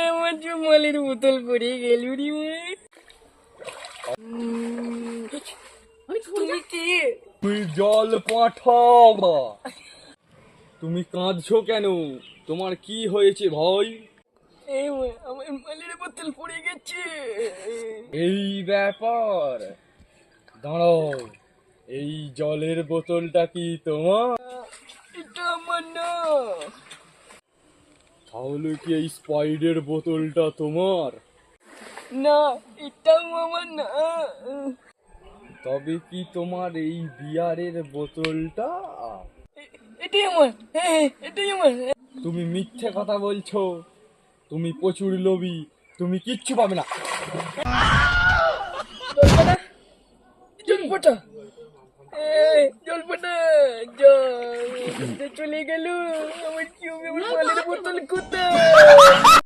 আমার জমালের বোতল পড়ে গেল রে তুমি কি? তুমি জল পাঠাও। তুমি কাঁদছো কেন? তোমার কি হয়েছে ভাই? আমার মালের বোতল পড়ে গেছে। এই ব্যাপার, দাঁড়াও, এই জলের বোতলটা কি তোমার? এটা আমার না। তাহলে কি এই স্পাইডের বোতলটা তোমার? না, এটাও আমার না। তবে কি তোমার এই বিয়ারের বোতলটা? এটাই আমার, হ্যাঁ এটাই আমার। তুমি মিথ্যে কথা বলছো, তুমি প্রচুর লোভী, তুমি কিচ্ছু পাবে না। জলপটা, জলপটা, জল চলে গেল। আমার কি হবে? আমার মালের বোতল কোথায়?